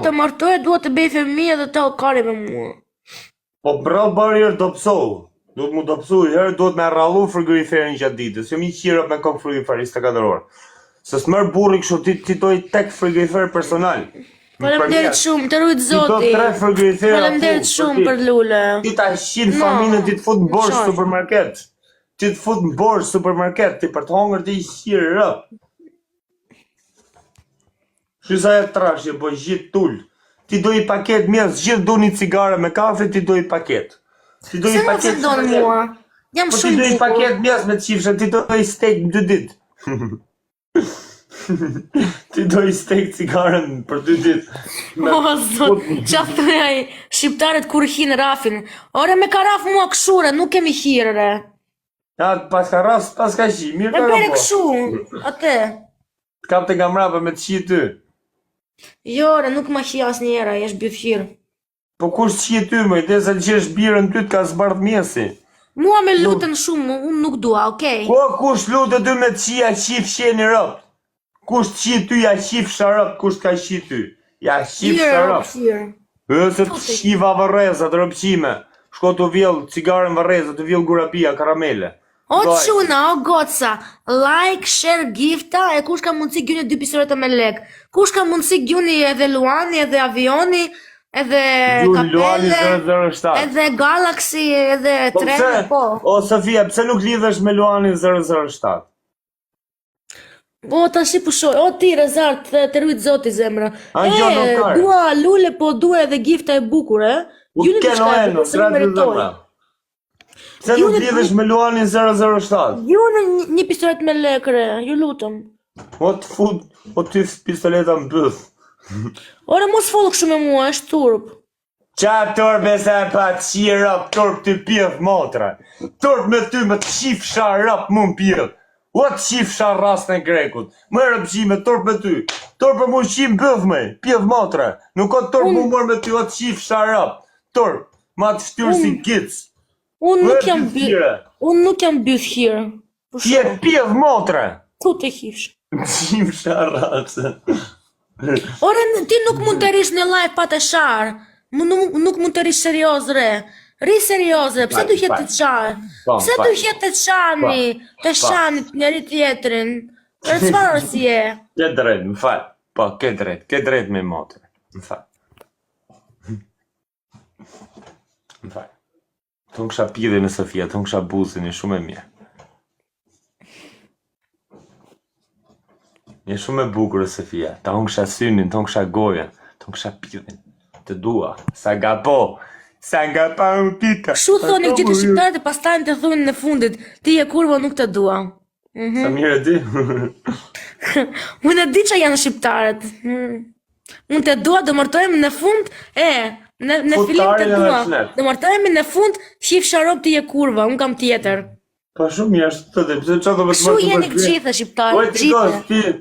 të martoj, dua të bëj fëmijë dhe të kari me mua. Po bravo bërë herë do pësohu. Duhet mu do pësu herë, duhet me rrallu frigoriferin gjatë ditës. Jo mi qira me kom frigorifer 24 orë. Se s'mërë burri kështu ti doj tek frigorifer personal. Faleminderit shumë, të rujt zoti. Ti do 3 frigorifera. Faleminderit shumë për lule. Ti ta shqin familjen ti të fut në borë supermarket. Ti të fut në borë supermarket, ti për të hongër ti shqirë rëp. Shysa e trashje, po gjithë tull. Ti do i paket mjes, gjithë do një cigare me kafe, ti do i paket. Ti do i paket. Se do në mua? Jam shumë bukur. Ti do i paket mjes me qifshë, ti do i steak në 2 ditë. Ti do i steak cigaren për 2 ditë. O, zot, qatë të rejaj, shqiptarët kur hinë rafin. Ore, me ka raf mua këshure, nuk kemi hirë, re. Ja, pas ka raf, pas ka qi, mirë ka rafo. E bere këshu, ate. Kap të gamrapa me të qi ty. Jo, re, nuk ma hi as njera, jesh bjëf hirë. Po kush qi ty, më, dhe se qesh birën ty të ka zbardh mjesi. Mua me lutën shumë, unë nuk dua, okej? Po, kush lutë ty me të qi, a qif sheni rëpt. Kush qi ty, ja qif sharëp, kush ka qi ty. Ja qif sharëp. Se të shiva vërreza të rëpqime. Shko të vjell cigaren vërreza, të vjell gurapia, karamele. O quna, o goca, like, share, gifta, e kush ka mundësi gjuni 2 pistolet me lek. Kush ka mundësi gjuni edhe Luani, edhe Avioni, edhe Kapele, edhe Galaxy, edhe Tren, po. O Sofia, pse nuk lidhesh me Luani 007? O, ta shi pushoj, o ti Rezart, të rujt zoti zemra. E, dua lule, po dua edhe gifta e bukur, e? Gjuni të shkajtë, se më meritoj. Pse nuk lidhesh me Luani 007? Gjuni një pistolet me lekre, ju lutëm. O të fut, o ty pistoleta më bëth. Ore, mos folë kështu me mua, është turp. Qa turp e se pa qirap, turp të pjef motra. Turp me ty me të qif sharap mu më pjef. O të qif sharas në grekut. Më e rëpqime, turp me ty. Turp e mu qim bëth me, pjef motra. Nuk o turp mu mërë me ty, o të qif sharap. Turp, ma të ftyrë si gitës. Unë nuk jam byth hirë. Ti e pjef motra. Ku të hifsh? Qim sharasë. Ore, ti nuk mund të rish në live pa të sharë. Nuk mund të rish serios, re. Ri serioze, pse du hjetë të qarë? Pse du hjetë të qani? Të shani të njëri tjetërin? Për të çfarë si e? Ke drejt, më falë. Po, ke drejt me motre. Më falë. Më falë. Të në kësha pide me Sofia, të në kësha buzin, e shumë e mirë. Një shumë e bukur e Sofia, të në kësha synin, të në kësha gojen, të në kësha pidin, të dua, sa nga po më pika. Kështu thoni gjithë shqiptarët e pastajnë të thunin në fundit, ti e kurvo nuk të dua. Sa mirë e di? Unë e di që janë shqiptarët. Unë të dua, do mërtojmë në fund, në filim të dua. Do mërtojmë në fund, qif sharop ti e kurva, unë kam tjetër. Pa shumë mirë, ashtë të të të të Kështu jeni gjithë shqiptarët, gjithë.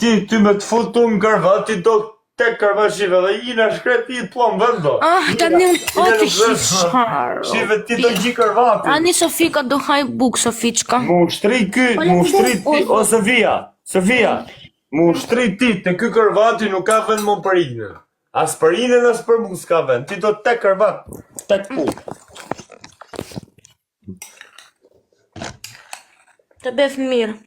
Ti me të futu më kërva, ti do tek kërva shive dhe i në shkret ti të plomë vëndo. Tani o të shqiptarë. Shive ti do gji kërvati. Ani Sofika do haj buk, Sofiqka. Mu shtri ti, o Sofia, mu shtri ti, të ky kërvati nuk ka vend më për inë. As për inë dhe as për mu s'ka vend, ti do tek kërvat, tek pu. Të bef mirë.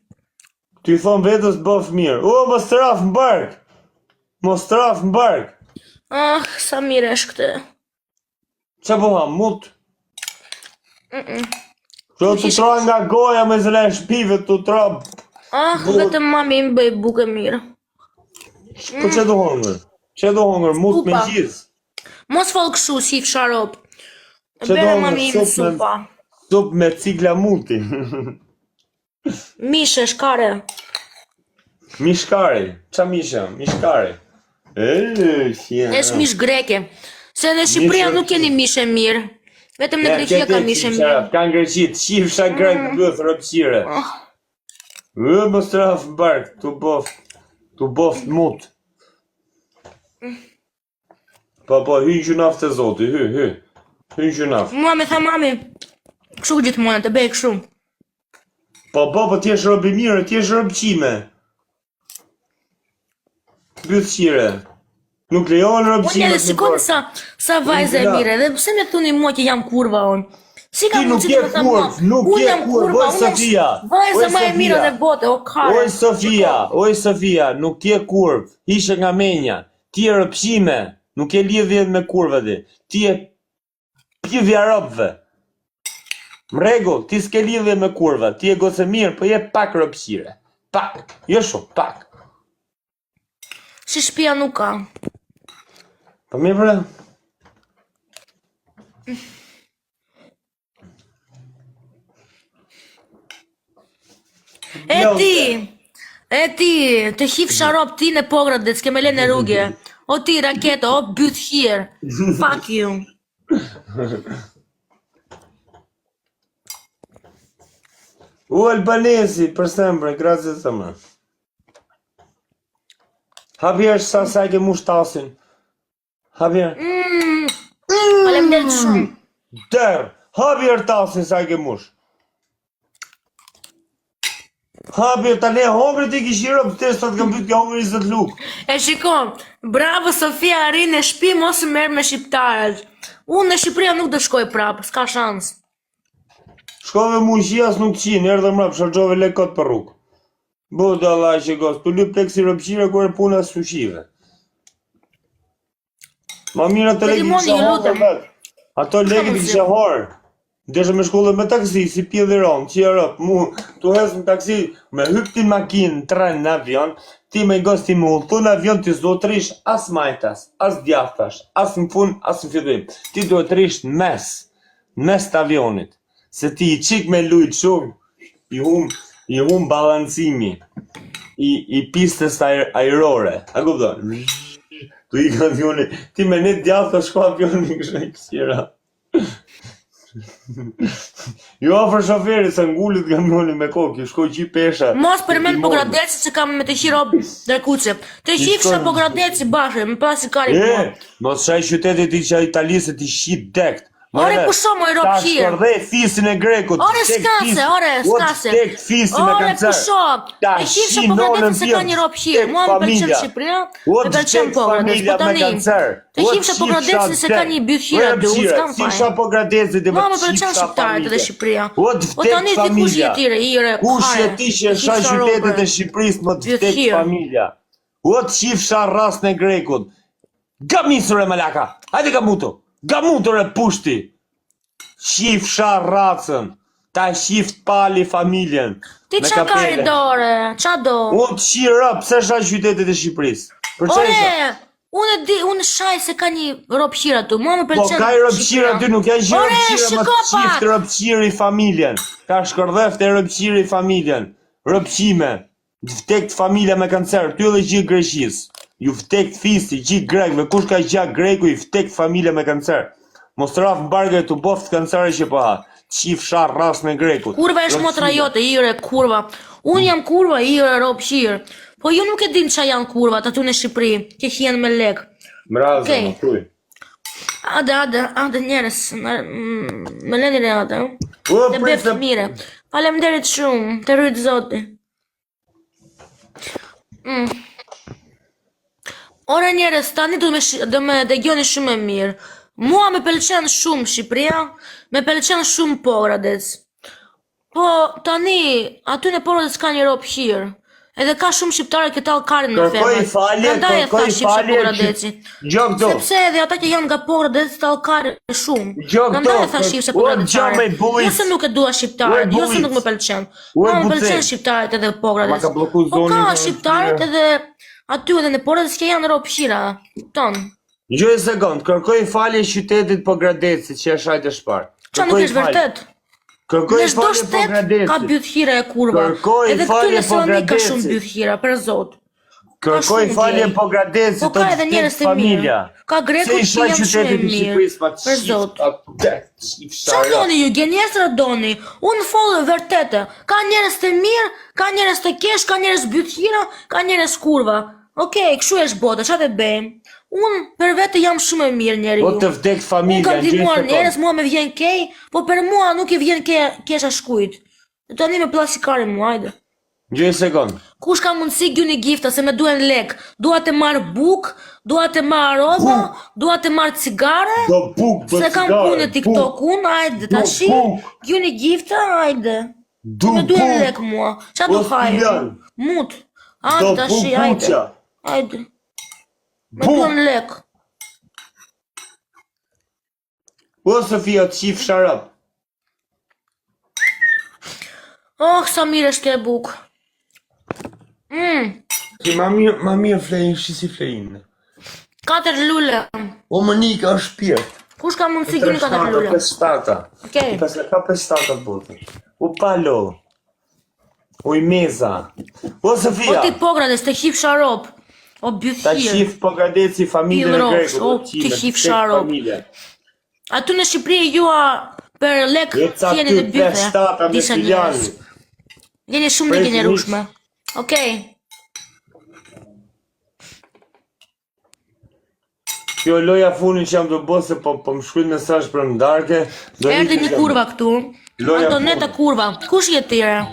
Ti thon vetës bëf mirë. O, mos traf në bark. Mos traf në bark. Sa mirë është këtë. Qa po ha, mut? Që të tra nga goja me zële shpive të tra. Vetëm mami më bëj buke mirë. Po që do hongër? Që do hongër, mut me gjithë? Mos folë këshu, si fsharop. Bere mami më supa. Sup me cikla muti. Mishe, shkare. Mishkari, qa mishe? Mishkari. Esh mish greke. Se në Shqipëria nuk keni mishe mirë. Vetëm në Greqia ka mishe mirë. Ka në Greqi, të qifsha grek bëth rëpqire. Më straf në bark, të boft mut. Po, hy gjunaf të zoti, hy gjunaf. Mua me tha mami, këshu gjithmonë, të bej këshu. Po, ti esh robi mirë, ti esh robqime. Bëth qire. Nuk lejon Unë robësimet edhe në shikoni portë. sa vajza e mire, dhe pse më thoni mua që jam kurva unë? Si ka Ti nuk mundësi je të më thënë mua? kurv, nuk Unë je jam kurv, kurva, oj unë jam Sofia. vajza Oj, më e mirë Sofia. në botë, o kare. Oj Sofia, nuk je kurv, ishe nga menja. Ti e rëpshime, nuk e lidhje me kurvëve. Ti e pjivja robëve. Mregull, ti s'ke lidhje me kurva, ti e goce mirë, po je pak rëpshire. Pak, jo shumë, pak. Si shtëpia nuk ka. Po mirë bre. E ti, të hifsha rob ti në pograt dhe s'ke me lene rrugje. O ti, raketo, o byt here. Fuck you. U Albanesi, për sempre, grazie të më. Javier, sa ke mush tasin. Javier. Faleminderit shumë. Der, Javier tasin sa ke mush. Javier, tani homri ti kishiro, për të sot kam pyet ke homri 20 luk. E shikon, bravo Sofia, arrin në shtëpi, mos merr me shqiptarët. Unë në Shqipëria nuk do shkoj prapë, s'ka shans. Shkove mu qias nuk qinë, erdhe mrap, shargjove lekot për rrugë. Budë Allah që gos, për lyp tek si rëpqire kërë puna sushive. Ma mira të legit kisha horë vetë. Ato legit kisha horë. Deshe me shkolle me taksi, si pjediron, që rëp, mu, tu hes në taksi, me hyp ti makinë, tren në avion, ti me gos ti mu, tu në avion ti s'do rish as majtas, as djaftash, as në fund, as në fillim. Ti duhet rish në mes të avionit. Se ti i qik me lujt shumë, i hum balancimi i pistës aerore. A kupton? Tu i ka avioni, ti me net djathë të shko avioni kështë e kësira. Jo afër shoferit se ngullit kamioni me kokë, shkoj qi pesha. Mos përmend po Gradeci se kam me të qi rob dërkuçe. Të qifsha po Gradeci bashkë, më pasi kari mua. Mos shaj qytetit i që Italisë ti shit dekt. Ore kusho moj rob Ta hir. shkërdhe fisin e grekut. Ore skase. Tek fisin me Ore kancer. kusho. E qifsha po Gradeci se ka një rob hir. Mua më pëlqen Shqipëria, më pëlqen po Gradeci. Po tani. Të qifsha po Gradeci se ka një byt hir aty, s'kam faj. Qifsha po Gradeci dhe Mua më pëlqen shqiptarët edhe Shqipëria. Po tani ti kush je tire, hire. Kush je ti që shaj qytetet e Shqipërisë më të vdek familja. O të qifsha rasën e grekut. Gamisur e malaka. Hajde gamuto. Gamuto e pushti. Qifsha racën. Ta qift pali familjen. Ti qa kari dore? Qa do? O të qira, pse shaj qytetet e Shqipërisë? Ore, unë shaj se ka një ropqira tu, mua më pëlqen. Po ka i ropqira ty, nuk ja gjë ropqira, ma të qift ropqiri familjen. Ka shkërdheft e ropqiri familjen. Ropqime. Vdekt familja me kancer, ty edhe gjithë Greqis. Ju vdekt fisti, gjithë grekve, kush ka gjak greku i vdekt familja me kancer. Mos të raf mbarge të boft kancere që po ha. Qifsha rasën e grekut. Kurva është motra jote, ire kurva. Unë jam kurva, ire ropqir. Po ju nuk e din qa janë kurvat aty në Shqipëri, që hien me lek. Mrazë, më thuj. Ade njerës, me leni re ade. Dhe beftë mire. Faleminderit shumë, të rritë zoti. Ore njerës, tani do me dëgjoni shumë e mirë. Mua me pëlqen shumë Shqipëria, me pëlqen shumë Pogradec. Po tani, aty në Pogradec ka një ropë hirë. Edhe ka shumë shqiptare këtë alkarin në femë. Prandaj e tha shqipsha Pogradeci. Sepse edhe ata që janë nga Pogradec të alkarin shumë. Prandaj e tha shqipsha Pogradecare. Jo se nuk e dua shqiptarët, jo se nuk më pëlqen. Mua më pëlqen shqiptarët edhe Pogradec. Po ka shqiptarët edhe aty edhe në Pogradec që janë ropë hira tonë. Gjoj e sekund, kërkoj falje qytetit Pogradecit që e shajt e shparë. Qa nuk është vërtet? Kërkoj falje Pogradecit. Ka byth hira e kurva. Edhe këtu në Salonik ka shumë byth hira, për zot. Kërkoj falje Pogradecit, po ka edhe njerëz të mirë. Ka grekut që janë shumë e mirë, për zot. Qa doni ju, gjenjesra doni? Unë folë vërtete. Ka njerëz të mirë, ka njerëz të kesh, ka njerëz byth hira, ka njerëz kurva. Okej, kështu është bota, qa të bëjmë? Unë për vete jam shumë e mirë njeri ju. Po të vdek familja, unë kam dimuar njerës, mua me vjen kej, po për mua nuk i vjen kesha shkujt. Dhe tani me plasikari mua, ajde. Gjë një sekond. Kush ka mundësi gjuni gifta se me duen lek? Dua të marr buk, dua të marr roba, dua të marr cigare. Do buk, do Se kam cigare, punë TikTok unë, hajde tashi. buk. Gjuni gifta, hajde. Du Me duen buk. lek mua. Qa du O, hajde? Stiljan. Mut. Do Hajde tashi, buk hajde. buqa. Hajde. Me Buk. duen lek. O, Sofia, të qif sharap. Oh, sa mirë është kjo buk. Ki ma mirë flejnë, shisi flejnë. 4 lule. O, Monika është shpirt. Kush ka mundësi gjuni 4 lule? 5 Okej. Ka 5 botë. U palo. U i meza. O, O Sofia. ti pogrades, të hip sharop. O Ta bythir. qif Pogadeci familjen e Pilrosh, Grekut. o, ti qif sharop. Aty në Shqipëri jua për lek Jeca fjeni ty dhe bythe. 5 me Disa Stiljan. njerëz. Jeni shumë të gjenerushme. Okej. Kjo loja funin që jam të bo se po më shkruajnë mesazh për ndarke. Erdhi një kurva këtu. Loja Antoneta kurva. Kush je tire?